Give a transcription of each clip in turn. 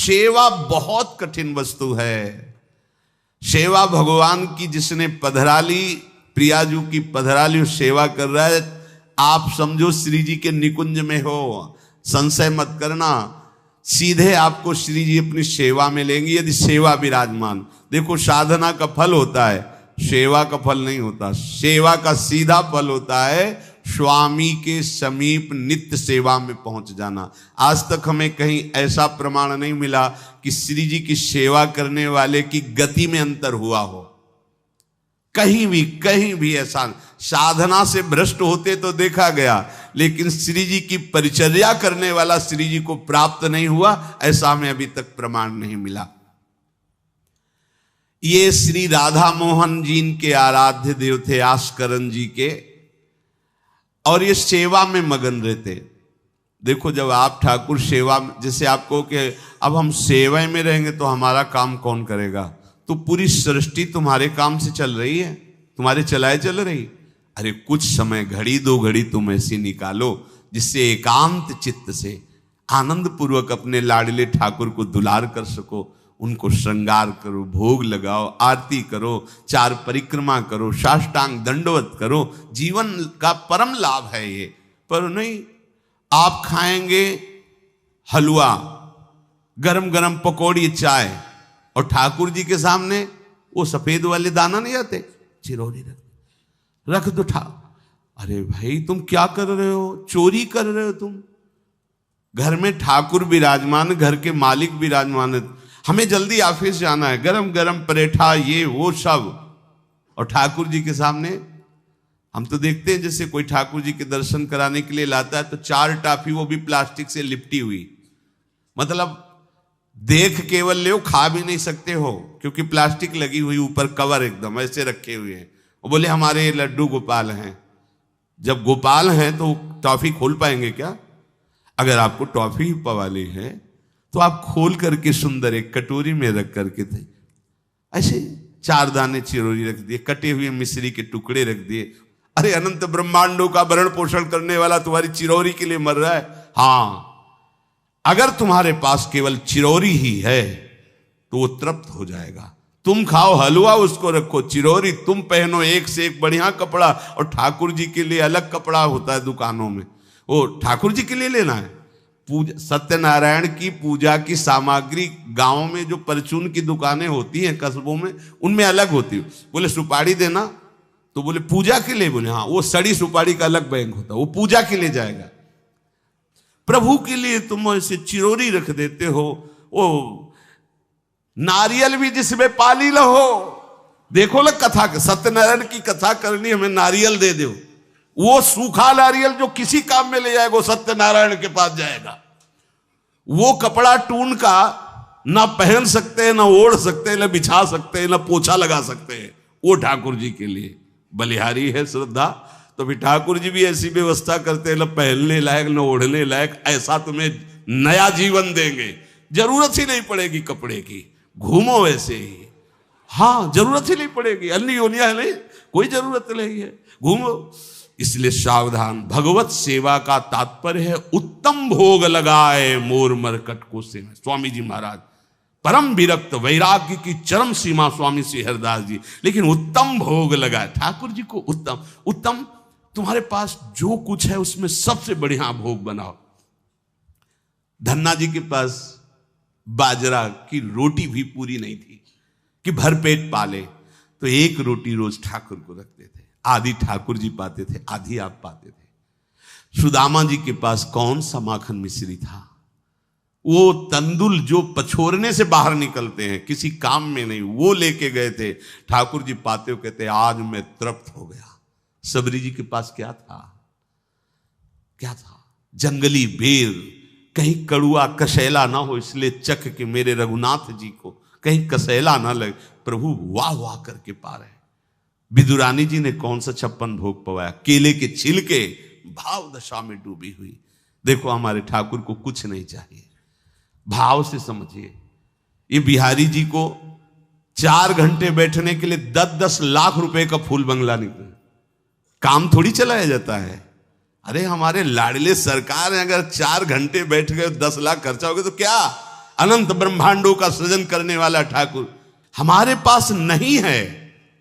सेवा बहुत कठिन वस्तु है। सेवा भगवान की जिसने पधराली, प्रियाजू की पधराली सेवा कर रहा है, आप समझो श्री जी के निकुंज में हो, संशय मत करना, सीधे आपको श्री जी अपनी सेवा में लेंगे यदि सेवा विराजमान। देखो साधना का फल होता है, सेवा का फल नहीं होता। सेवा का सीधा फल होता है स्वामी के समीप नित्य सेवा में पहुंच जाना। आज तक हमें कहीं ऐसा प्रमाण नहीं मिला कि श्री जी की सेवा करने वाले की गति में अंतर हुआ हो। कहीं भी ऐसा साधना से भ्रष्ट होते तो देखा गया, लेकिन श्री जी की परिचर्या करने वाला श्री जी को प्राप्त नहीं हुआ, ऐसा हमें अभी तक प्रमाण नहीं मिला। ये श्री राधा मोहन जी के आराध्य देव थे, आस्करन जी के, और ये सेवा में मगन रहते। देखो जब आप ठाकुर सेवा, जैसे आपको कि अब हम सेवा में रहेंगे तो हमारा काम कौन करेगा, तो पूरी सृष्टि तुम्हारे काम से चल रही है, तुम्हारे चलाए चल रही। अरे कुछ समय, घड़ी दो घड़ी तुम ऐसी निकालो जिससे एकांत चित्त से आनंद पूर्वक अपने लाडले ठाकुर को दुलार कर सको। उनको श्रृंगार करो, भोग लगाओ, आरती करो, 4 परिक्रमा करो, साष्टांग दंडवत करो। जीवन का परम लाभ है ये। पर नहीं, आप खाएंगे हलवा, गरम गरम पकौड़ी, चाय, और ठाकुर जी के सामने वो सफेद वाले दाना नहीं आते, चिरौरी रख दो अरे भाई तुम क्या कर रहे हो, चोरी कर रहे हो तुम। घर में ठाकुर विराजमान, घर के मालिक विराजमान, हमें जल्दी ऑफिस जाना है, गरम गरम परेठा ये वो सब, और ठाकुर जी के सामने। हम तो देखते हैं जैसे कोई ठाकुर जी के दर्शन कराने के लिए लाता है तो 4 टाफी, वो भी प्लास्टिक से लिपटी हुई, मतलब देख केवल ले, खा भी नहीं सकते हो क्योंकि प्लास्टिक लगी हुई, ऊपर कवर एकदम ऐसे रखे हुए हैं। वो बोले हमारे लड्डू गोपाल हैं। जब गोपाल हैं तो टॉफी खोल पाएंगे क्या? अगर आपको टॉफी ही पवाली है तो आप खोल करके सुंदर एक कटोरी में रख करके थे, ऐसे 4 दाने चिरौरी रख दिए, कटे हुए मिश्री के टुकड़े रख दिए। अरे अनंत ब्रह्मांडों का भरण पोषण करने वाला तुम्हारी चिरौरी के लिए मर रहा है। हाँ, अगर तुम्हारे पास केवल चिरौरी ही है तो वो तृप्त हो जाएगा। तुम खाओ हलवा, उसको रखो, चिरौरी तुम पहनो, एक से एक बढ़िया कपड़ा, और ठाकुर जी के लिए अलग कपड़ा होता है दुकानों में, वो ठाकुर जी के लिए लेना है। पूजा, सत्यनारायण की पूजा की सामग्री गांव में जो परचून की दुकानें होती हैं कस्बों में, उनमें अलग होती है। बोले सुपारी देना, तो बोले पूजा के लिए, बोले हाँ, वो सड़ी सुपारी का अलग बैंक होता है, वो पूजा के लिए जाएगा। प्रभु के लिए तुम ऐसे चिरौरी रख देते हो। वो नारियल भी जिसमें पाली लो, देखो ना कथा, सत्यनारायण की कथा करनी, हमें नारियल दे दो। वो सूखा नारियल जो किसी काम में ले जाएगा, वो सत्यनारायण के पास जाएगा। वो कपड़ा टून का ना पहन सकते हैं, ना ओढ़ सकते हैं, ना बिछा सकते हैं, ना पोछा लगा सकते हैं, वो ठाकुर जी के लिए बलिहारी है श्रद्धा। तो भी ठाकुर जी भी ऐसी व्यवस्था करते हैं, ना पहनने लायक ना ओढ़ने लायक, ऐसा तुम्हें नया जीवन देंगे, जरूरत ही नहीं पड़ेगी कपड़े की, घूमो वैसे ही। हाँ, जरूरत ही नहीं पड़ेगी, अन्य योनिया है नहीं, कोई जरूरत नहीं है, घूमो। इसलिए सावधान, भगवत सेवा का तात्पर्य है उत्तम भोग लगाए मोर मरकट को से। स्वामी जी महाराज परम विरक्त, वैराग्य की चरम सीमा स्वामी श्री हरिदास जी, लेकिन उत्तम भोग लगाए ठाकुर जी को। उत्तम उत्तम, तुम्हारे पास जो कुछ है उसमें सबसे बढ़िया भोग बनाओ। धन्ना जी के पास बाजरा की रोटी भी पूरी नहीं थी कि भरपेट पाले, तो 1 रोटी रोज ठाकुर को रखते थे। आधी ठाकुर जी पाते थे, आधी आप पाते थे। सुदामा जी के पास कौन सा माखन मिश्री था? वो तंदुल जो पछोरने से बाहर निकलते हैं, किसी काम में नहीं, वो लेके गए थे। ठाकुर जी पाते हो कहते आज मैं तृप्त हो गया। सबरी जी के पास क्या था? क्या था? जंगली बेर, कहीं कड़ुआ कसेला ना हो, इसलिए चख के मेरे रघुनाथ जी को कहीं कसेला ना लगे। प्रभु वाह वाह करके पा रहे। विदुरानी जी ने कौन सा 56 भोग पवाया? केले के छिलके, भाव दशा में डूबी हुई। देखो हमारे ठाकुर को कुछ नहीं चाहिए, भाव से समझिए। ये बिहारी जी को 4 घंटे बैठने के लिए 10-10 लाख रुपए का फूल बंगला निकला, काम थोड़ी चलाया जाता है। अरे हमारे लाडले सरकार है, अगर 4 घंटे बैठ गए 10 लाख खर्चा हो गया तो क्या? अनंत ब्रह्मांडों का सृजन करने वाला ठाकुर हमारे पास नहीं है,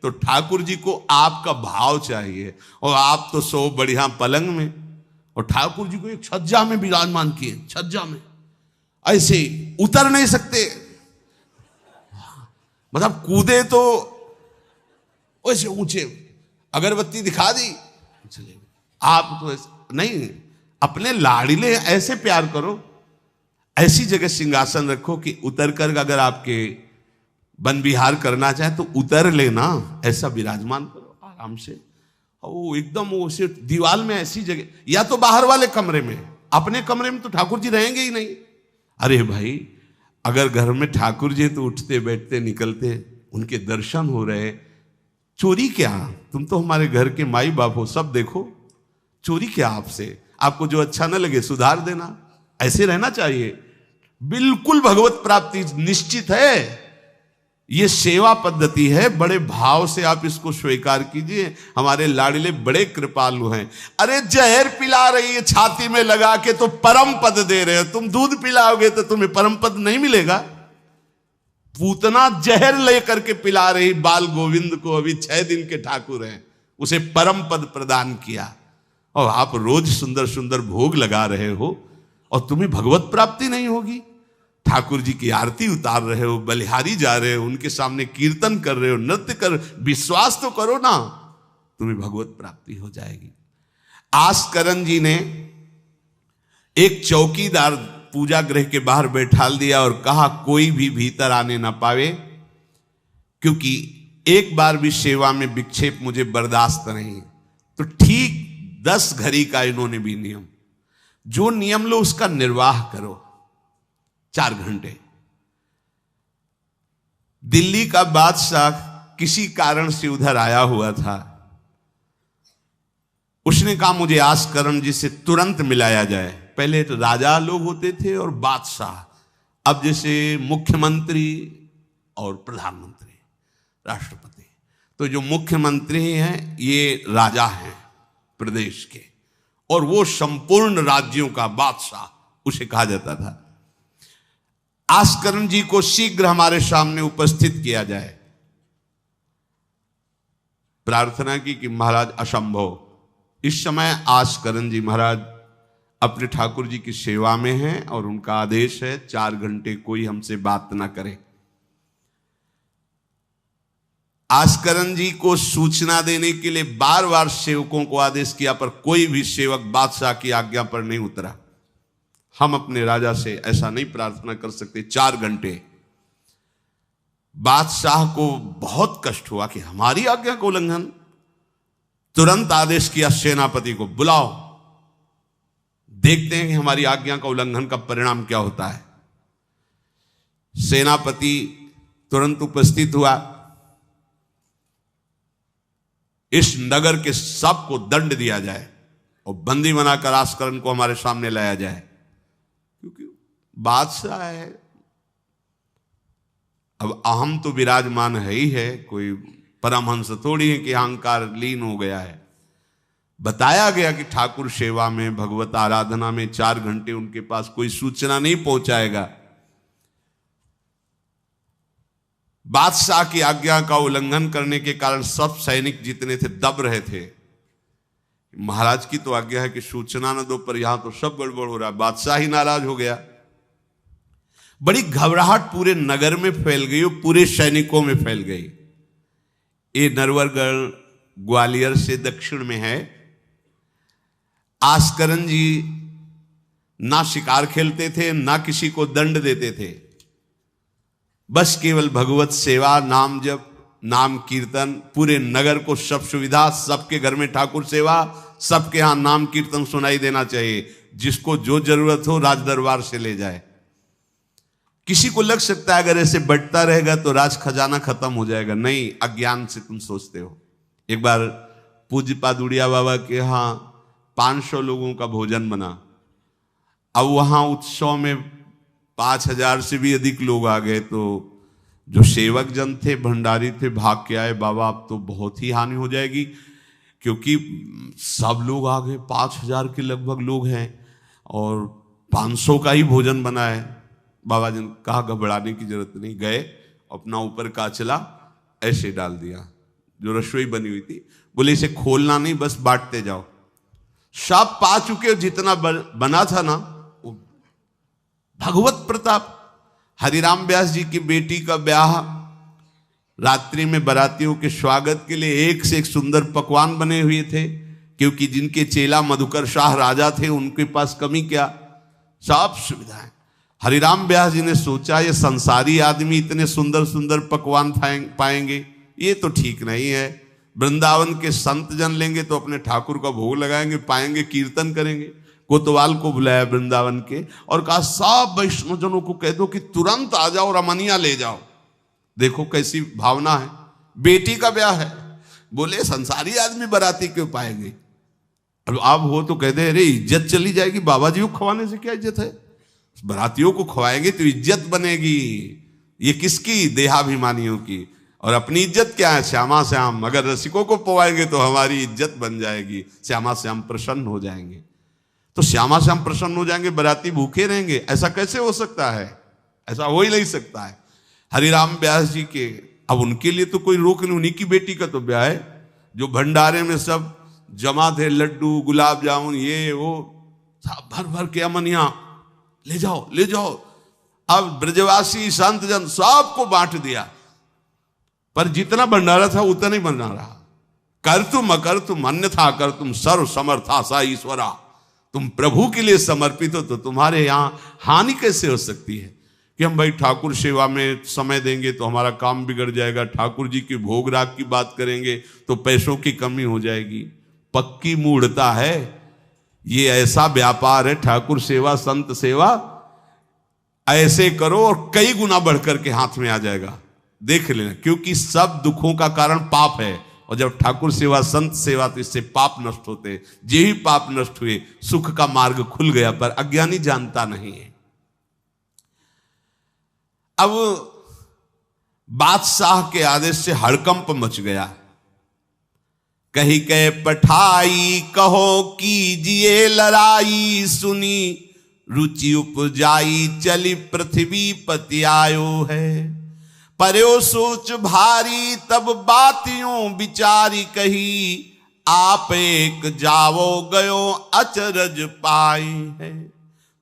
तो ठाकुर जी को आपका भाव चाहिए। और आप तो सो बढ़िया पलंग में, और ठाकुर जी को एक छज्जा में विराजमान किए, छज्जा में ऐसे उतर नहीं सकते, मतलब कूदे तो वैसे ऊंचे, अगरबत्ती दिखा दी चले। आप तो ऐसे नहीं, अपने लाड़िले ऐसे प्यार करो, ऐसी जगह सिंहासन रखो कि उतर कर अगर आपके वन विहार करना चाहे तो उतर लेना, ऐसा विराजमान करो आराम से। वो एकदम वो से दीवार में ऐसी जगह, या तो बाहर वाले कमरे में, अपने कमरे में तो ठाकुर जी रहेंगे ही नहीं। अरे भाई, अगर घर में ठाकुर जी तो उठते बैठते निकलते, उनके दर्शन हो रहे, चोरी क्या? तुम तो हमारे घर के माई बाप हो, सब देखो, चोरी क्या आपसे? आपको जो अच्छा न लगे सुधार देना, ऐसे रहना चाहिए। बिल्कुल भगवत प्राप्ति निश्चित है। ये सेवा पद्धति है, बड़े भाव से आप इसको स्वीकार कीजिए। हमारे लाडले बड़े कृपालु हैं। अरे जहर पिला रही है छाती में लगा के तो परम पद दे रहे हो, तुम दूध पिलाओगे तो तुम्हें परम पद नहीं मिलेगा। पूतना जहर लेकर के पिला रही बाल गोविंद को, अभी 6 दिन के ठाकुर हैं, उसे परम पद प्रदान किया, और आप रोज सुंदर सुंदर भोग लगा रहे हो और तुम्हें भगवत प्राप्ति नहीं होगी। ठाकुर जी की आरती उतार रहे हो, बलिहारी जा रहे हो, उनके सामने कीर्तन कर रहे हो, नृत्य कर, विश्वास तो करो ना, तुम्हें भगवत प्राप्ति हो जाएगी। आस्करन जी ने एक चौकीदार पूजा गृह के बाहर बैठाल दिया और कहा कोई भी भीतर आने ना पावे, क्योंकि एक बार भी सेवा में विक्षेप मुझे बर्दाश्त नहीं। तो ठीक 10 घड़ी का इन्होंने भी नियम, जो नियम लो उसका निर्वाह करो। 4 घंटे। दिल्ली का बादशाह किसी कारण से उधर आया हुआ था, उसने कहा मुझे आस्करण जी से तुरंत मिलाया जाए। पहले तो राजा लोग होते थे और बादशाह, अब जैसे मुख्यमंत्री और प्रधानमंत्री, राष्ट्रपति। तो जो मुख्यमंत्री हैं ये राजा हैं प्रदेश के, और वो संपूर्ण राज्यों का बादशाह उसे कहा जाता था। आस्करण जी को शीघ्र हमारे सामने उपस्थित किया जाए। प्रार्थना की कि महाराज असंभव, इस समय आस्करण जी महाराज अपने ठाकुर जी की सेवा में हैं और उनका आदेश है 4 घंटे कोई हमसे बात ना करे। आस्करण जी को सूचना देने के लिए बार बार सेवकों को आदेश किया, पर कोई भी सेवक बादशाह की आज्ञा पर नहीं उतरा। हम अपने राजा से ऐसा नहीं प्रार्थना कर सकते। 4 घंटे। बादशाह को बहुत कष्ट हुआ कि हमारी आज्ञा का उल्लंघन। तुरंत आदेश किया सेनापति को, बुलाओ, देखते हैं कि हमारी आज्ञा का उल्लंघन का परिणाम क्या होता है। सेनापति तुरंत उपस्थित हुआ। इस नगर के सबको दंड दिया जाए और बंदी बनाकर आस्करण को हमारे सामने लाया जाए, क्योंकि बादशाह है। अब अहम तो विराजमान है ही है, कोई परमहंस थोड़ी है कि अहंकार लीन हो गया है। बताया गया कि ठाकुर सेवा में, भगवत आराधना में 4 घंटे उनके पास कोई सूचना नहीं पहुंचाएगा। बादशाह की आज्ञा का उल्लंघन करने के कारण सब सैनिक जितने थे दब रहे थे। महाराज की तो आज्ञा है कि सूचना न दो, पर यहां तो सब गड़बड़ हो रहा है। बादशाह ही नाराज हो गया। बड़ी घबराहट पूरे नगर में फैल गई और पूरे सैनिकों में फैल गई। ये नरवरगढ़ ग्वालियर से दक्षिण में है। आस्करण जी ना शिकार खेलते थे, ना किसी को दंड देते थे, बस केवल भगवत सेवा, नाम जप, नाम कीर्तन, पूरे नगर को सब सुविधा, सबके घर में ठाकुर सेवा, सबके यहां नाम कीर्तन सुनाई देना चाहिए। जिसको जो जरूरत हो राज दरबार से ले जाए। किसी को लग सकता है अगर ऐसे बढ़ता रहेगा तो राज खजाना खत्म हो जाएगा। नहीं, अज्ञान से तुम सोचते हो। एक बार पूज्य पादुड़िया बाबा के यहाँ 500 लोगों का भोजन बना। अब वहां उत्सव में 5000 से भी अधिक लोग आ गए, तो जो सेवक जन थे, भंडारी थे, भाग के आए, बाबा अब तो बहुत ही हानि हो जाएगी, क्योंकि सब लोग आ गए, 5000 के लगभग लोग हैं और 500 का ही भोजन बना है। बाबा जी ने कहा घबराने की जरूरत नहीं, गए अपना ऊपर का चला ऐसे डाल दिया जो रसोई बनी हुई थी, बोले इसे खोलना नहीं, बस बांटते जाओ। सब पा चुके, जितना बना था ना वो भगवत प्रताप। हरिराम व्यास जी की बेटी का ब्याह, रात्रि में बारातियों के स्वागत के लिए एक से एक सुंदर पकवान बने हुए थे, क्योंकि जिनके चेला मधुकर शाह राजा थे उनके पास कमी क्या, सब सुविधाएं। हरिराम व्यास जी ने सोचा ये संसारी आदमी इतने सुंदर सुंदर पकवान पाएंगे, ये तो ठीक नहीं है। वृंदावन के संत जन लेंगे तो अपने ठाकुर का भोग लगाएंगे, पाएंगे, कीर्तन करेंगे। कोतवाल को बुलाया वृंदावन के और कहा सब वैष्णव जनों को कह दो कि तुरंत आ जाओ, रमनिया ले जाओ। देखो कैसी भावना है, बेटी का ब्याह है। बोले संसारी आदमी बाराती क्यों पाएंगे, अब आप हो तो कह दे अरे इज्जत चली जाएगी, बाबा जी को खवाने से क्या इज्जत है, बारातियों को खवाएंगे तो इज्जत बनेगी। ये किसकी, देहाभिमानियों की। और अपनी इज्जत क्या है, श्यामा श्याम। अगर रसिकों को पवाएंगे तो हमारी इज्जत बन जाएगी, श्यामा श्याम प्रसन्न हो जाएंगे। तो श्यामा श्याम प्रसन्न हो जाएंगे, बाराती भूखे रहेंगे, ऐसा कैसे हो सकता है, ऐसा हो ही नहीं सकता है। हरिराम व्यास जी के, अब उनके लिए तो कोई रोक नहीं, उन्हीं की बेटी का तो ब्याह है। जो भंडारे में सब जमा थे, लड्डू गुलाब जामुन ये वो सब भर भर के अमनिया, ले जाओ ले जाओ। अब ब्रजवासी संत जन सबको बांट दिया, पर जितना भंडारा था उतना नहीं बना रहा। कर तुम अकर तुम अन्यथा कर तुम सर्व समर्था सा ईश्वरा। तुम प्रभु के लिए समर्पित हो तो तुम्हारे यहां हानि कैसे हो सकती है कि हम भाई ठाकुर सेवा में समय देंगे तो हमारा काम बिगड़ जाएगा, ठाकुर जी की भोग राग की बात करेंगे तो पैसों की कमी हो जाएगी। पक्की मूढ़ता है, ये ऐसा व्यापार है ठाकुर सेवा संत सेवा, ऐसे करो और कई गुना बढ़कर के हाथ में आ जाएगा, देख लेना। क्योंकि सब दुखों का कारण पाप है, और जब ठाकुर सेवा संत सेवा तो इससे पाप नष्ट होते। जे ही पाप नष्ट हुए सुख का मार्ग खुल गया, पर अज्ञानी जानता नहीं है। अब बादशाह के आदेश से हड़कंप मच गया। कही के पठाई कहो कीजिए लड़ाई, सुनी रुचि उपजाई चली पृथ्वी पति आयो है। पर्यो सोच भारी तब बातियों विचारी कही, आप एक जावो गयो अचरज पाई है।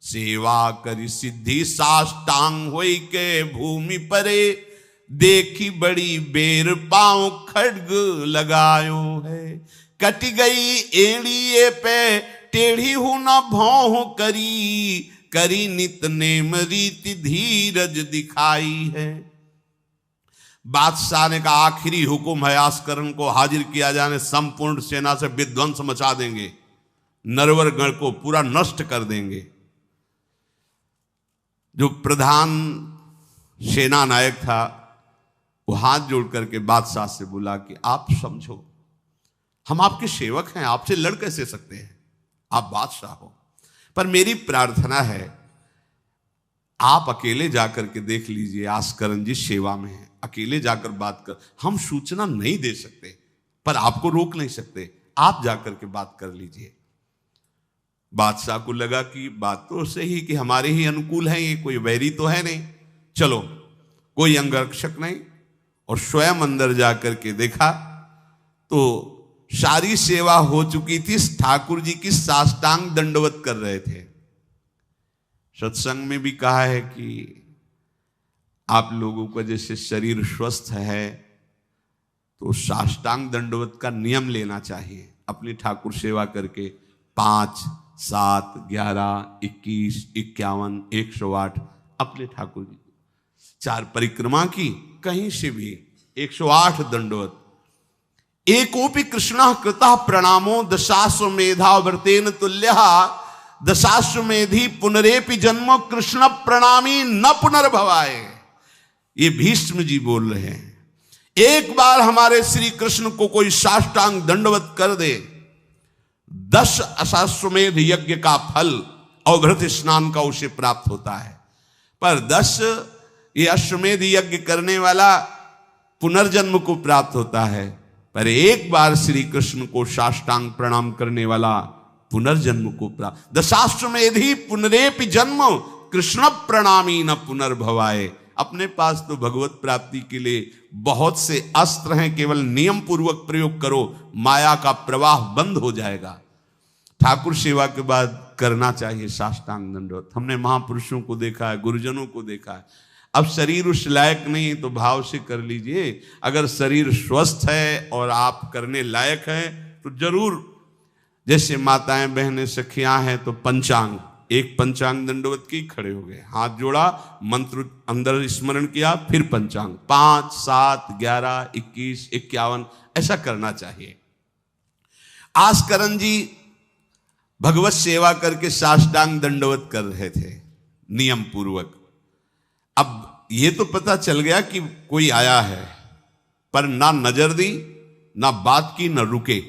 सेवा करी सिद्धि साष्टांग होई के भूमि परे, देखी बड़ी बेर पांव खड्ग लगायो है। कट गई एड़िए पे टेढ़ी हूं न भौं करी, करी नित नेम रीति धीरज दिखाई है। बादशाह ने कहा आखिरी हुक्म है, आस्करण को हाजिर किया जाने, संपूर्ण सेना से विध्वंस मचा देंगे, नरवर गण को पूरा नष्ट कर देंगे। जो प्रधान सेना नायक था वो हाथ जोड़ करके बादशाह से बोला कि आप समझो, हम आपके सेवक हैं, आपसे लड़ कैसे सकते हैं, आप बादशाह हो, पर मेरी प्रार्थना है आप अकेले जाकर के देख लीजिए, आस्करण जी सेवा में है, अकेले जाकर बात कर। हम सूचना नहीं दे सकते पर आपको रोक नहीं सकते, आप जाकर के बात कर लीजिए। बादशाह को लगा कि बात तो सही कि हमारे ही अनुकूल है, ये कोई वैरी तो है नहीं, चलो कोई अंगरक्षक नहीं। और स्वयं अंदर जाकर के देखा तो सारी सेवा हो चुकी थी, ठाकुर जी की साष्टांग दंडवत कर रहे थे। सत्संग में भी कहा है कि आप लोगों का जैसे शरीर स्वस्थ है तो साष्टांग दंडवत का नियम लेना चाहिए। अपनी ठाकुर सेवा करके 5, 7, 11, 21, 51, 108 अपने ठाकुर जी 4 परिक्रमा की, कहीं से भी 108 दंडवत। एकोपि कृष्ण कृतः प्रणामो दशाश्वमेधा व्रतेन तुल्यः, दशाश्वमेधी पुनरेपि जन्म कृष्ण प्रणामी न पुनर्भवाए। ये भीष्म जी बोल रहे हैं, एक बार हमारे श्री कृष्ण को कोई साष्टांग दंडवत कर दे, 10 अश्वमेध यज्ञ का फल और व्रत स्नान का उसे प्राप्त होता है। पर 10 ये अश्वमेध यज्ञ करने वाला पुनर्जन्म को प्राप्त होता है, पर एक बार श्री कृष्ण को साष्टांग प्रणाम करने वाला पुनर्जन्म को प्राप्त। दशाश्वमेधी पुनरेपि जन्म कृष्ण प्रणामी न पुनर्भवाए। अपने पास तो भगवत प्राप्ति के लिए बहुत से अस्त्र हैं, केवल नियम पूर्वक प्रयोग करो, माया का प्रवाह बंद हो जाएगा। ठाकुर सेवा के बाद करना चाहिए साष्टांग दंडवत। हमने महापुरुषों को देखा है, गुरुजनों को देखा है। अब शरीर उस लायक नहीं है तो भाव से कर लीजिए। अगर शरीर स्वस्थ है और आप करने लायक हैं तो जरूर, जैसे माताएं बहनें सखियां हैं तो पंचांग, एक पंचांग दंडवत की, खड़े हो गए, हाथ जोड़ा, मंत्र अंदर स्मरण किया, फिर पंचांग 5, 7, 11, 21, 51 ऐसा करना चाहिए। आस्करण जी भगवत सेवा करके साष्टांग दंडवत कर रहे थे नियम पूर्वक। अब ये तो पता चल गया कि कोई आया है, पर ना नजर दी, ना बात की, ना रुके,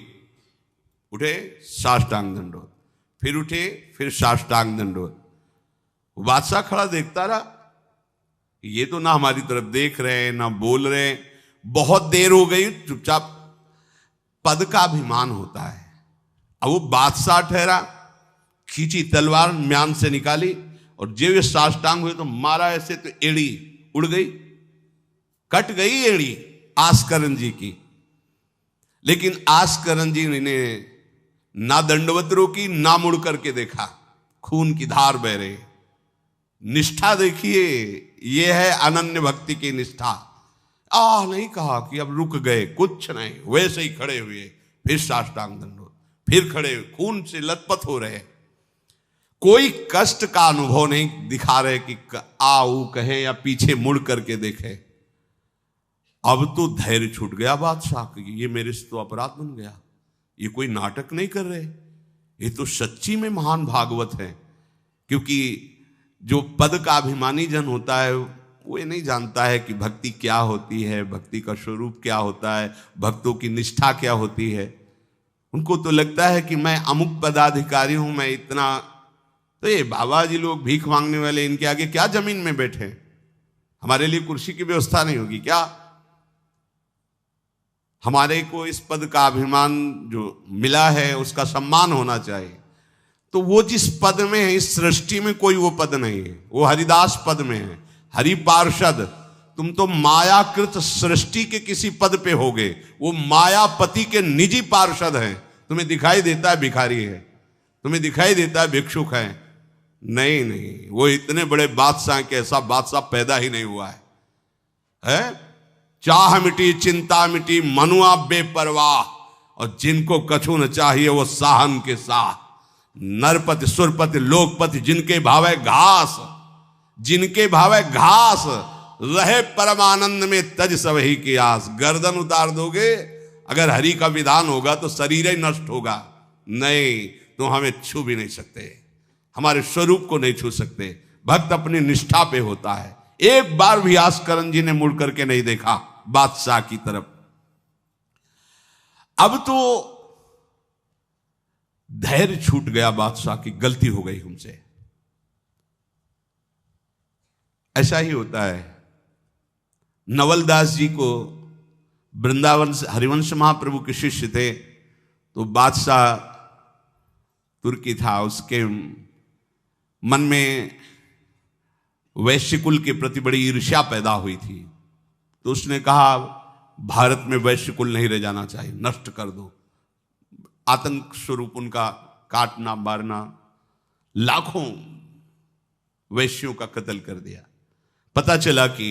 उठे साष्टांग दंडवत, फिर उठे, फिर साष्टांग दंडवत। बादशाह खड़ा देखता रहा, ये तो ना हमारी तरफ देख रहे हैं ना बोल रहे हैं। बहुत देर हो गई, चुपचाप। पद का अभिमान होता है। अब वो बादशाह ठहरा, खींची तलवार, म्यान से निकाली और जब ये साष्टांग हुए तो मारा ऐसे, तो एड़ी उड़ गई, कट गई एड़ी आस्करण जी की। लेकिन आस्करण जी ने ना दंडवत रोकी, ना मुड़ करके देखा, खून की धार बह रही। निष्ठा देखिए, यह है अनन्य भक्ति की निष्ठा। नहीं कहा कि अब रुक गए, कुछ नहीं, वैसे ही खड़े हुए, फिर साष्टांग दंडवत, फिर खड़े, खून से लथपथ हो रहे, कोई कष्ट का अनुभव नहीं दिखा रहे कि आओ कहे या पीछे मुड़ करके देखे। अब तो धैर्य छूट गया बादशाह की, ये मेरे से तो अपराध बन गया, ये कोई नाटक नहीं कर रहे, ये तो सच्ची में महान भागवत है। क्योंकि जो पद का अभिमानी जन होता है वो ये नहीं जानता है कि भक्ति क्या होती है, भक्ति का स्वरूप क्या होता है, भक्तों की निष्ठा क्या होती है। उनको तो लगता है कि मैं अमुक पदाधिकारी हूं, मैं इतना, तो ये बाबा जी लोग भीख मांगने वाले, इनके आगे क्या जमीन में बैठे, हमारे लिए कुर्सी की व्यवस्था नहीं होगी क्या? हमारे को इस पद का अभिमान जो मिला है उसका सम्मान होना चाहिए। तो वो जिस पद में है, इस सृष्टि में कोई वो पद नहीं है, वो हरिदास पद में है, हरि पार्षद। तुम तो मायाकृत सृष्टि के किसी पद पे होगे, वो मायापति के निजी पार्षद हैं। तुम्हें दिखाई देता है भिखारी है, तुम्हें दिखाई देता है भिक्षुक है, नहीं नहीं, वो इतने बड़े बादशाह के ऐसा बादशाह पैदा ही नहीं हुआ है? चाह मिटी चिंता मिटी, मनुआ बेपरवाह, और जिनको कछु न चाहिए वो साहन के साथ। नरपति सुरपति लोकपति, जिनके भावे घास, जिनके भावे घास, रहे परमानंद में तज सब ही की आस। गर्दन उतार दोगे, अगर हरि का विधान होगा तो शरीर ही नष्ट होगा, नहीं तो हमें छू भी नहीं सकते, हमारे स्वरूप को नहीं छू सकते। भक्त अपनी निष्ठा पे होता है। एक बार भी आस्करण जी ने मुड़ करके नहीं देखा बादशाह की तरफ। अब तो धैर्य छूट गया बादशाह की, गलती हो गई हमसे। ऐसा ही होता है। नवलदास जी को वृंदावन से हरिवंश महाप्रभु के शिष्य थे, तो बादशाह तुर्की था, उसके मन में वैश्यकुल के प्रति बड़ी ईर्ष्या पैदा हुई थी। तो उसने कहा भारत में वैश्यकुल नहीं रह जाना चाहिए, नष्ट कर दो। आतंक स्वरूप उनका काटना मारना, लाखों वैश्यों का कत्ल कर दिया। पता चला कि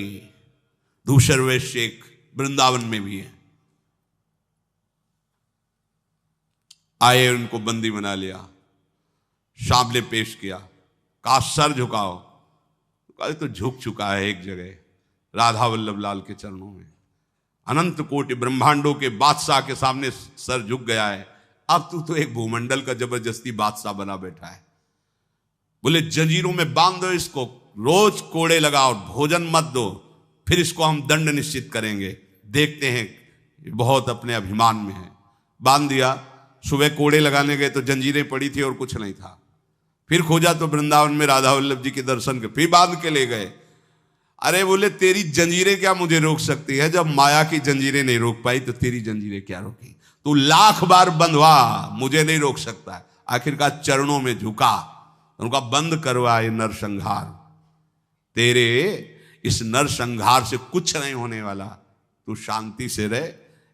दूसर वैश्य एक वृंदावन में भी है, आए, उनको बंदी बना लिया, सामने पेश किया, कहा सर झुकाओ। कहा तो झुक चुका है एक जगह, राधा वल्लभ लाल के चरणों में। अनंत कोटि ब्रह्मांडों के बादशाह के सामने सर झुक गया है, अब तू तो एक भूमंडल का जबरदस्ती बादशाह बना बैठा है। बोले जंजीरों में बांध दो इसको, रोज कोड़े लगाओ, भोजन मत दो, फिर इसको हम दंड निश्चित करेंगे, देखते हैं, बहुत अपने अभिमान में है। बांध दिया। सुबह कोड़े लगाने गए तो जंजीरें पड़ी थी और कुछ नहीं था। फिर खोजा तो वृंदावन में राधा वल्लभ जी के दर्शन के, फिर बांध के ले गए। अरे बोले तेरी जंजीरें क्या मुझे रोक सकती है? जब माया की जंजीरें नहीं रोक पाई तो तेरी जंजीरें क्या रोकी? तू लाख बार बंधवा, मुझे नहीं रोक सकता है। आखिरकार चरणों में झुका, उनका बंद करवा ये नरसंहार। तेरे इस नर संहार से कुछ नहीं होने वाला, तू शांति से रह,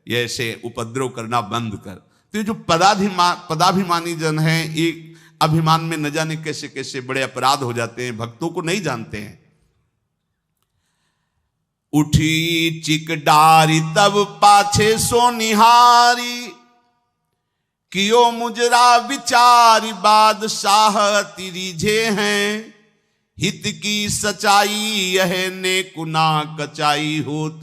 ये ऐसे उपद्रव करना बंद कर। तो ये जो पदाभिमानी जन हैं, एक अभिमान में न जाने कैसे कैसे बड़े अपराध हो जाते हैं, भक्तों को नहीं जानते हैं। उठी चिक डारी तब पाछे सो निहारी, कियो मुजरा विचारी बादशाह तिरिझे हैं। हित की सच्चाई यह ने कुना कचाई होत,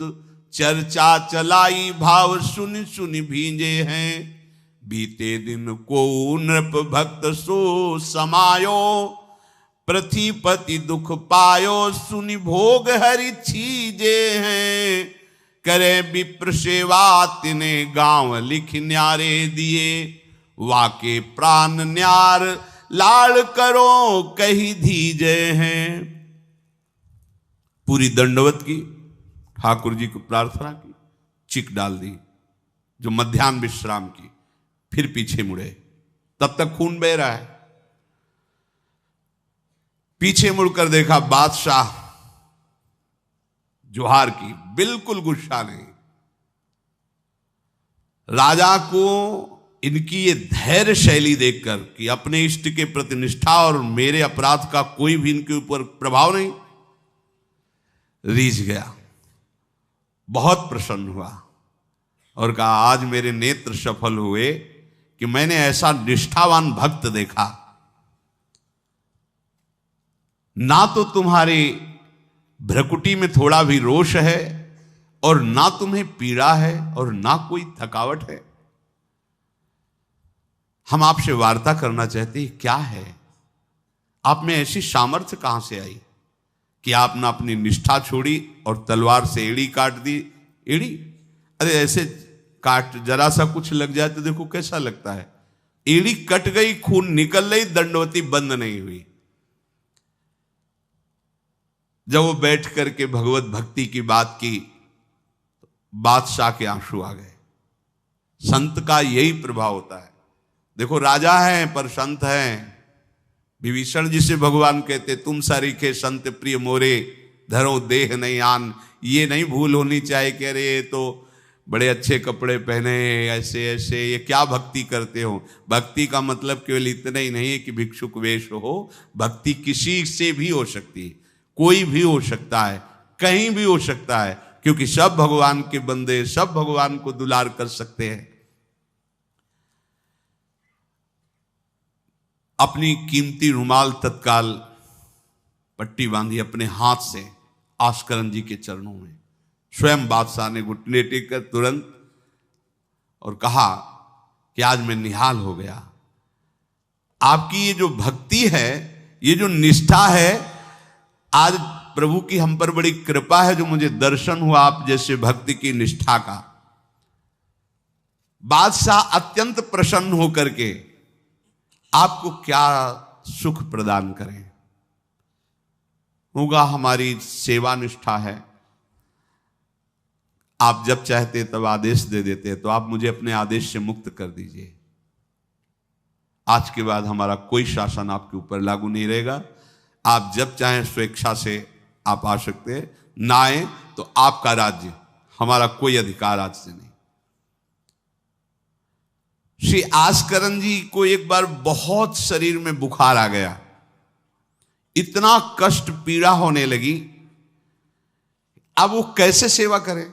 चर्चा चलाई भाव सुन सुन भींजे हैं। बीते दिन को नृप भक्त सो समायो, पृथ्वीपति दुख पायो सुनि भोग हरि छीजे हैं। करे विप्र सेवा तिने गांव लिख न्यारे दिए, वाके प्राण न्यार लाड़ करो कही धीजे हैं। पूरी दंडवत की, ठाकुर जी को प्रार्थना की, चिक डाल दी जो मध्याह्न विश्राम की, फिर पीछे मुड़े। तब तक खून बह रहा है। पीछे मुड़कर देखा, बादशाह जोहार की, बिल्कुल गुस्सा नहीं। राजा को इनकी ये धैर्य शैली देखकर कि अपने इष्ट के प्रति निष्ठा और मेरे अपराध का कोई भी इनके ऊपर प्रभाव नहीं, रीझ गया, बहुत प्रसन्न हुआ और कहा, आज मेरे नेत्र सफल हुए कि मैंने ऐसा निष्ठावान भक्त देखा। ना तो तुम्हारी भ्रकुटी में थोड़ा भी रोष है, और ना तुम्हें पीड़ा है, और ना कोई थकावट है। हम आपसे वार्ता करना चाहते हैं, क्या है आप में ऐसी सामर्थ्य कहां से आई कि आपने अपनी निष्ठा छोड़ी और तलवार से एड़ी काट दी। एड़ी, अरे ऐसे काट, जरा सा कुछ लग जाए तो देखो कैसा लगता है। एड़ी कट गई, खून निकल गई, दंडवती बंद नहीं हुई। जब वो बैठ करके भगवत भक्ति की बात की, बादशाह के आंसू आ गए। संत का यही प्रभाव होता है। देखो, राजा हैं पर संत हैं। विभीषण जी से भगवान कहते, तुम सरीखे संत प्रिय मोरे, धरो देह नहीं आन। ये नहीं भूल होनी चाहिए कि अरे ये तो बड़े अच्छे कपड़े पहने, ऐसे ऐसे, ये क्या भक्ति करते हो। भक्ति का मतलब केवल इतना ही नहीं है कि भिक्षुक वेश हो। भक्ति किसी से भी हो सकती है, कोई भी हो सकता है, कहीं भी हो सकता है, क्योंकि सब भगवान के बंदे, सब भगवान को दुलार कर सकते हैं। अपनी कीमती रुमाल तत्काल पट्टी बांधी अपने हाथ से आस्करन जी के चरणों में। स्वयं बादशाह ने घुटने टेक कर तुरंत और कहा कि आज मैं निहाल हो गया। आपकी ये जो भक्ति है, ये जो निष्ठा है, आज प्रभु की हम पर बड़ी कृपा है जो मुझे दर्शन हुआ आप जैसे भक्ति की निष्ठा का। बादशाह अत्यंत प्रसन्न होकर के आपको क्या सुख प्रदान करें। होगा हमारी सेवा निष्ठा है, आप जब चाहते तब आदेश दे देते, तो आप मुझे अपने आदेश से मुक्त कर दीजिए। आज के बाद हमारा कोई शासन आपके ऊपर लागू नहीं रहेगा। आप जब चाहें स्वेच्छा से आप आ सकते हैं, ना आए तो आपका राज्य, हमारा कोई अधिकार आज से नहीं। श्री आस्करन जी को एक बार बहुत शरीर में बुखार आ गया, इतना कष्ट पीड़ा होने लगी। अब वो कैसे सेवा करें,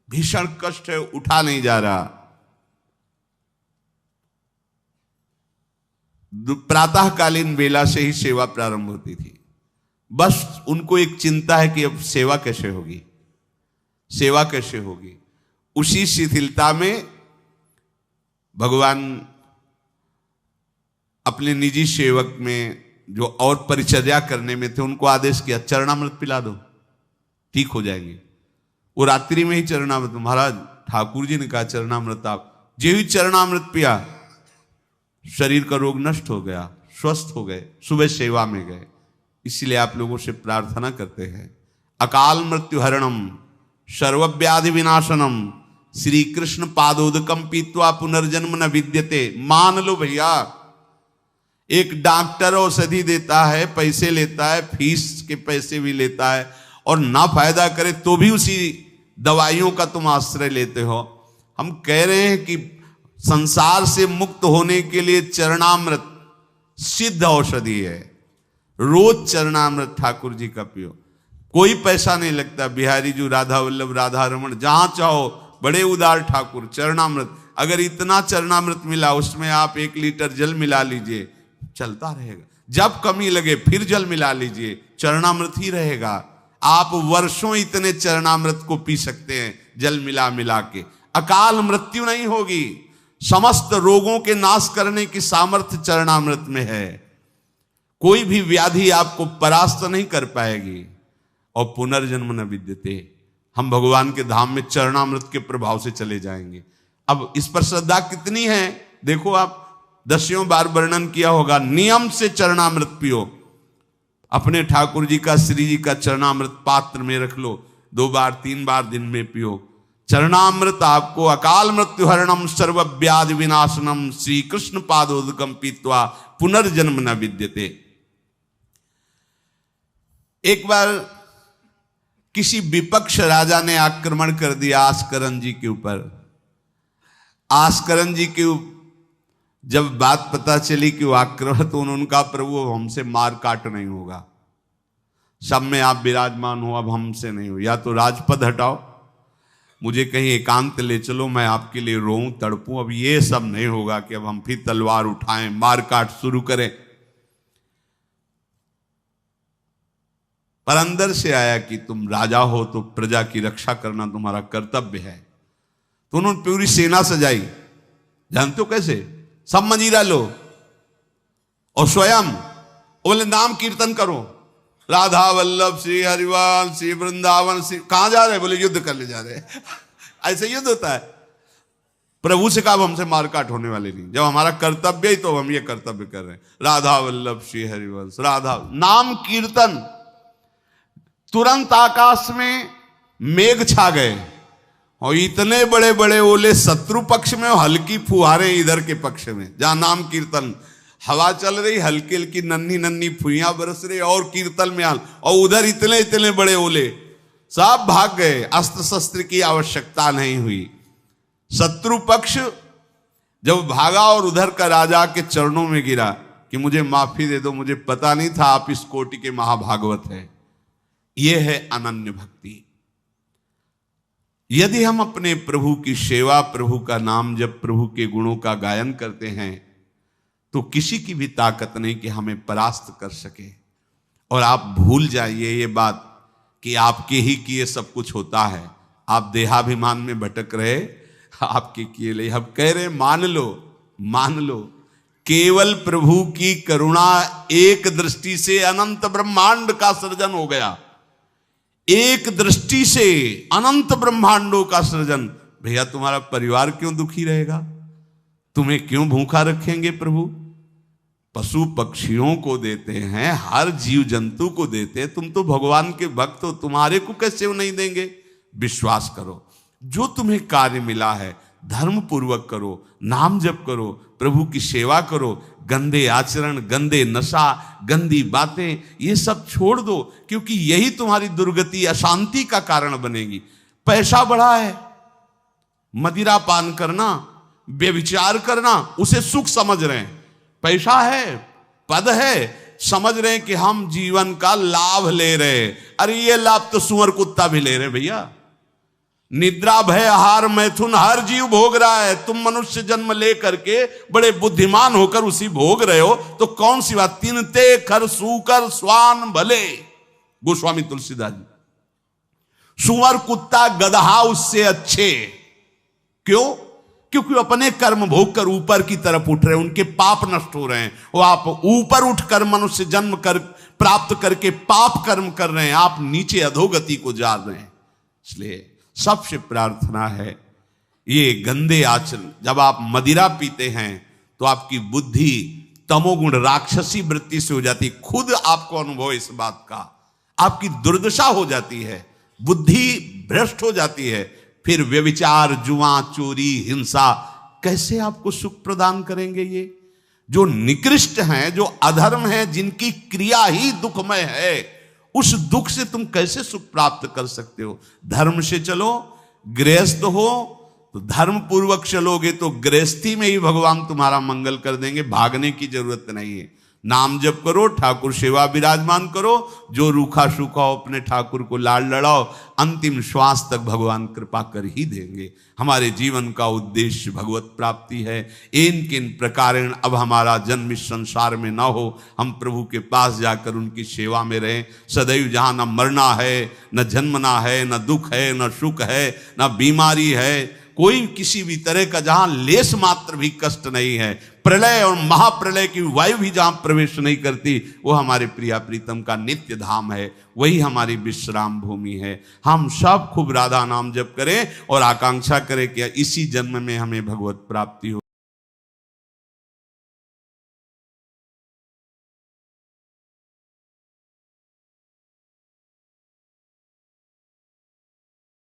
भीषण कष्ट है, उठा नहीं जा रहा। प्रातःकालीन बेला से ही सेवा प्रारंभ होती थी। बस उनको एक चिंता है कि अब सेवा कैसे होगी, सेवा कैसे होगी। उसी शिथिलता में भगवान अपने निजी सेवक में जो और परिचर्या करने में थे, उनको आदेश किया, चरणामृत पिला दो, ठीक हो जाएंगे। वो रात्रि में ही चरणामृत, महाराज ठाकुर जी ने कहा चरणामृत, आप जो ही चरणामृत पिया, शरीर का रोग नष्ट हो गया, स्वस्थ हो गए, सुबह सेवा में गए। इसीलिए आप लोगों से प्रार्थना करते हैं, अकाल मृत्यु हरणम सर्वव्याधि विनाशनम श्री कृष्ण पादोदकम पीत्वा पुनर्जन्म न विद्यते। मान लो भैया, एक डॉक्टर औषधि देता है, पैसे लेता है, फीस के पैसे भी लेता है, और ना फायदा करे तो भी उसी दवाइयों का तुम आश्रय लेते हो। हम कह रहे हैं कि संसार से मुक्त होने के लिए चरणामृत सिद्ध औषधि है। रोज चरणामृत ठाकुर जी का पियो, कोई पैसा नहीं लगता। बिहारी जी, राधा वल्लभ, राधा रमन, जहां चाहो, बड़े उदार ठाकुर। चरणामृत, अगर इतना चरणामृत मिला उसमें आप 1 लीटर जल मिला लीजिए, चलता रहेगा। जब कमी लगे फिर जल मिला लीजिए, चरणामृत ही रहेगा। आप वर्षों इतने चरणामृत को पी सकते हैं जल मिला मिला के, अकाल मृत्यु नहीं होगी। समस्त रोगों के नाश करने की सामर्थ्य चरणामृत में है। कोई भी व्याधि आपको परास्त नहीं कर पाएगी। और पुनर्जन्म न विद्यते, हम भगवान के धाम में चरणामृत के प्रभाव से चले जाएंगे। अब इस पर श्रद्धा कितनी है देखो आप, 10 बार वर्णन किया होगा। नियम से चरणामृत पियो, अपने ठाकुर जी का, श्री जी का चरणामृत पात्र में रख लो, 2 बार 3 बार दिन में पियो। चरणामृत आपको अकाल मृत्यु हरणम सर्व व्याधि विनाशनम श्री कृष्ण पादोदकम पीत्वा पुनर्जन्म न विद्यते। एक बार किसी विपक्ष राजा ने आक्रमण कर दिया आस्करन जी के ऊपर। आस्करन जी के जब बात पता चली कि वो आक्रमण, तो उनका प्रभु हमसे मार काट नहीं होगा, सब में आप विराजमान हो, अब हमसे नहीं हो, या तो राजपद हटाओ, मुझे कहीं एकांत ले चलो, मैं आपके लिए रोऊं तड़पूं, अब ये सब नहीं होगा कि अब हम फिर तलवार उठाएं, मार काट शुरू करें। पर अंदर से आया कि तुम राजा हो तो प्रजा की रक्षा करना तुम्हारा कर्तव्य है। तो उन्होंने पूरी सेना सजाई, जानते हो कैसे? सब मंजीरा लो और स्वयं बोले नाम कीर्तन करो, राधा वल्लभ श्री हरिवाल श्री वृंदावन श्री। कहां जा रहे? बोले युद्ध करने जा रहे हैं। ऐसे युद्ध होता है। प्रभु से कहा हमसे मारकाट होने वाले नहीं, जब हमारा कर्तव्य ही तो हम ये कर्तव्य कर रहे हैं। राधा वल्लभ श्री हरिवंश, राधा नाम कीर्तन। तुरंत आकाश में मेघ छा गए और इतने बड़े बड़े ओले शत्रु पक्ष में और हल्की फुहारें इधर के पक्ष में। जहां नाम कीर्तन, हवा चल रही, हल्की हल्की नन्ही नन्ही फुइयां बरस रही और कीर्तन में हाल, और उधर इतने इतने बड़े ओले, सब भाग गए। अस्त्र शस्त्र की आवश्यकता नहीं हुई। शत्रु पक्ष जब भागा और उधर का राजा के चरणों में गिरा कि मुझे माफी दे दो, मुझे पता नहीं था आप इस कोटि के महाभागवत हैं। यह है अनन्य भक्ति। यदि हम अपने प्रभु की सेवा, प्रभु का नाम जब, प्रभु के गुणों का गायन करते हैं, तो किसी की भी ताकत नहीं कि हमें परास्त कर सके। और आप भूल जाइए ये बात कि आपके ही किए सब कुछ होता है। आप देहाभिमान में भटक रहे, आपके किए ले। हम कह रहे मान लो, मान लो, केवल प्रभु की करुणा एक दृष्टि से अनंत ब्रह्मांड का सृजन हो गया। एक दृष्टि से अनंत ब्रह्मांडों का सृजन। भैया तुम्हारा परिवार क्यों दुखी रहेगा? तुम्हें क्यों भूखा रखेंगे प्रभु? पशु पक्षियों को देते हैं, हर जीव जंतु को देते हैं। तुम तो भगवान के भक्त हो, तुम्हारे को कैसे वो नहीं देंगे? विश्वास करो, जो तुम्हें कार्य मिला है धर्म पूर्वक करो, नाम जप करो, प्रभु की सेवा करो। गंदे आचरण, गंदे नशा, गंदी बातें, ये सब छोड़ दो, क्योंकि यही तुम्हारी दुर्गति, अशांति का कारण बनेगी। पैसा बढ़ा है, मदिरा पान करना, व्यभिचार करना, उसे सुख समझ रहे हैं। पैसा है, पद है, समझ रहे हैं कि हम जीवन का लाभ ले रहे हैं। अरे ये लाभ तो सुअर कुत्ता भी ले रहे भैया। निद्रा, भय, आहार, मैथुन हर जीव भोग रहा है। तुम मनुष्य जन्म ले करके बड़े बुद्धिमान होकर उसी भोग रहे हो, तो कौन सी बात? तिनते खर सूकर स्वान भले, गोस्वामी तुलसीदास जी। सुअर कुत्ता गदहा उससे अच्छे। क्यों? क्योंकि अपने कर्म भोग कर ऊपर की तरफ उठ रहे हैं, उनके पाप नष्ट हो रहे हैं। वो आप ऊपर उठकर मनुष्य जन्म कर प्राप्त करके पाप कर्म कर रहे हैं, आप नीचे अधोगति को जा रहे हैं। इसलिए सबसे प्रार्थना है, ये गंदे आचरण, जब आप मदिरा पीते हैं तो आपकी बुद्धि तमोगुण राक्षसी वृत्ति से हो जाती। खुद आपको अनुभव इस बात का, आपकी दुर्दशा हो जाती है, बुद्धि भ्रष्ट हो जाती है। फिर व्यभिचार, जुआ, चोरी, हिंसा कैसे आपको सुख प्रदान करेंगे? ये जो निकृष्ट हैं, जो अधर्म है, जिनकी क्रिया ही दुखमय है, उस दुख से तुम कैसे सुख प्राप्त कर सकते हो? धर्म से चलो, गृहस्थ हो तो धर्म पूर्वक चलोगे तो गृहस्थी में ही भगवान तुम्हारा मंगल कर देंगे, भागने की जरूरत नहीं है। नाम जप करो, ठाकुर सेवा विराजमान करो, जो रूखा सूखा हो अपने ठाकुर को लाड लड़ाओ, अंतिम श्वास तक भगवान कृपा कर ही देंगे। हमारे जीवन का उद्देश्य भगवत प्राप्ति है। इन किन प्रकारेण अब हमारा जन्म इस संसार में ना हो, हम प्रभु के पास जाकर उनकी सेवा में रहें सदैव, जहाँ न मरना है, न जन्मना है, न दुख है, न सुख है, न बीमारी है, कोई किसी भी तरह का जहां लेस मात्र भी कष्ट नहीं है, प्रलय और महाप्रलय की वायु भी जहां प्रवेश नहीं करती, वो हमारे प्रिया प्रीतम का नित्य धाम है, वही हमारी विश्राम भूमि है। हम सब खूब राधा नाम जप करें और आकांक्षा करें कि इसी जन्म में हमें भगवत प्राप्ति हो।